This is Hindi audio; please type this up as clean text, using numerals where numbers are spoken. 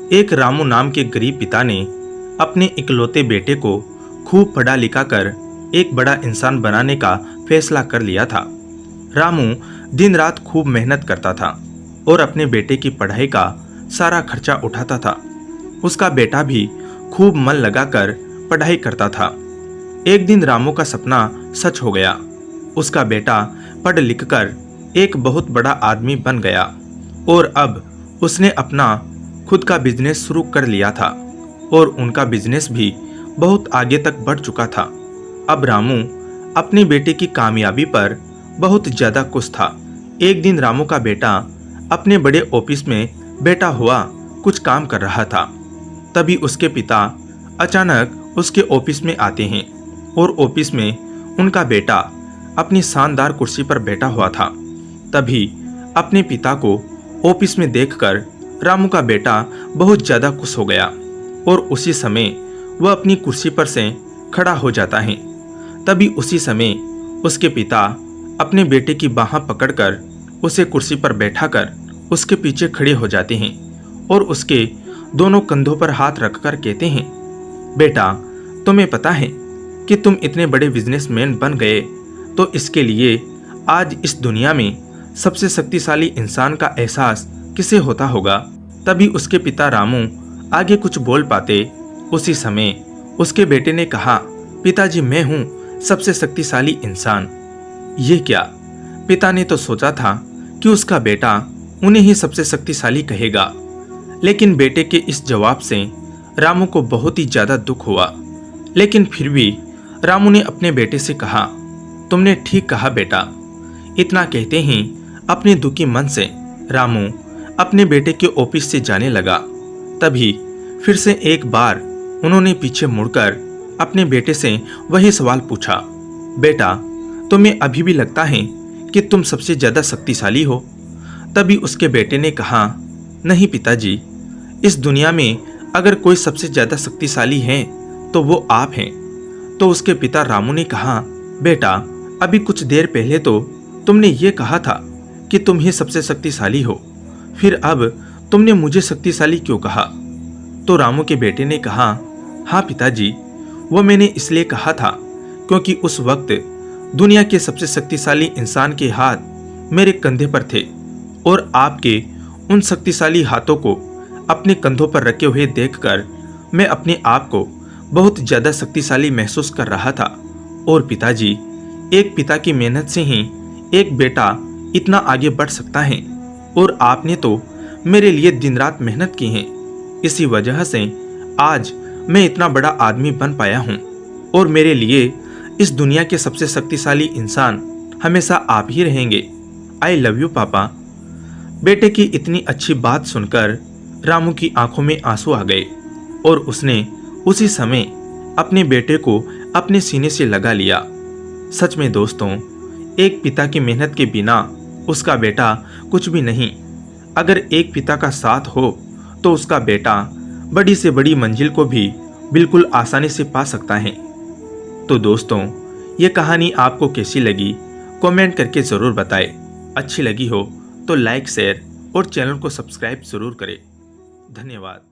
एक रामू नाम के गरीब पिता ने अपने इकलौते बेटे को खूब पढ़ा लिखा कर एक बड़ा इंसान बनाने का फैसला कर लिया था। रामू दिन रात खूब मेहनत करता था और अपने बेटे की पढ़ाई का सारा खर्चा उठाता था। उसका बेटा भी खूब मन लगाकर पढ़ाई करता था। एक दिन रामू का सपना सच हो गया। उसका बेटा पढ़ लिख कर एक बहुत बड़ा आदमी बन गया और अब उसने अपना खुद का बिजनेस शुरू कर लिया था और उनका बिजनेस भी बहुत आगे तक बढ़ चुका था। अब रामू अपने बेटे की कामयाबी पर बहुत ज़्यादा खुश था। एक दिन रामू का बेटा अपने बड़े ऑफिस में बैठा हुआ कुछ काम कर रहा था। तभी उसके पिता अचानक उसके ऑफिस में आते हैं और ऑफिस में उनका बेटा अपनी शानदार कुर्सी पर बैठा हुआ था। तभी अपने पिता को ऑफिस में देखकर रामू का बेटा बहुत ज़्यादा खुश हो गया और उसी समय वह अपनी कुर्सी पर से खड़ा हो जाता है। तभी उसी समय उसके पिता अपने बेटे की बाह पकड़कर उसे कुर्सी पर बैठाकर उसके पीछे खड़े हो जाते हैं और उसके दोनों कंधों पर हाथ रखकर कहते हैं, बेटा, तुम्हें पता है कि तुम इतने बड़े बिजनेसमैन बन गए तो इसके लिए आज इस दुनिया में सबसे शक्तिशाली इंसान का एहसास किसे होता होगा। तभी उसके पिता रामू आगे कुछ बोल पाते। उसी समय उसके बेटे ने कहा, पिताजी, मैं हूँ सबसे शक्तिशाली इंसान। ये क्या? पिता ने तो सोचा था कि उसका बेटा उन्हें ही सबसे शक्तिशाली कहेगा, लेकिन बेटे के इस जवाब से रामू को बहुत ही ज्यादा दुख हुआ। लेकिन फिर भी रामू ने अपने बेटे से कहा, तुमने ठीक कहा बेटा। इतना कहते ही अपने दुखी मन से रामू अपने बेटे के ऑफिस से जाने लगा। तभी फिर से एक बार उन्होंने पीछे मुड़कर अपने बेटे से वही सवाल पूछा, बेटा, तुम्हें अभी भी लगता है कि तुम सबसे ज्यादा शक्तिशाली हो? तभी उसके बेटे ने कहा, नहीं पिताजी, इस दुनिया में अगर कोई सबसे ज्यादा शक्तिशाली है तो वो आप हैं। तो उसके पिता रामू ने कहा, बेटा, अभी कुछ देर पहले तो तुमने ये कहा था कि तुम ही सबसे शक्तिशाली हो, फिर अब तुमने मुझे शक्तिशाली क्यों कहा? तो रामू के बेटे ने कहा, हाँ पिताजी, वो मैंने इसलिए कहा था क्योंकि उस वक्त दुनिया के सबसे शक्तिशाली इंसान के हाथ मेरे कंधे पर थे और आपके उन शक्तिशाली हाथों को अपने कंधों पर रखे हुए देखकर मैं अपने आप को बहुत ज्यादा शक्तिशाली महसूस कर रहा था। और पिताजी, एक पिता की मेहनत से ही एक बेटा इतना आगे बढ़ सकता है और आपने तो मेरे लिए दिन रात मेहनत की है। इसी वजह से आज मैं इतना बड़ा आदमी बन पाया हूँ और मेरे लिए इस दुनिया के सबसे शक्तिशाली इंसान हमेशा आप ही रहेंगे। आई लव यू पापा। बेटे की इतनी अच्छी बात सुनकर रामू की आंखों में आंसू आ गए और उसने उसी समय अपने बेटे को अपने सीने से लगा लिया। सच में दोस्तों, एक पिता की मेहनत के बिना उसका बेटा कुछ भी नहीं। अगर एक पिता का साथ हो तो उसका बेटा बड़ी से बड़ी मंजिल को भी बिल्कुल आसानी से पा सकता है। तो दोस्तों, ये कहानी आपको कैसी लगी कमेंट करके ज़रूर बताएं। अच्छी लगी हो तो लाइक, शेयर और चैनल को सब्सक्राइब ज़रूर करें। धन्यवाद।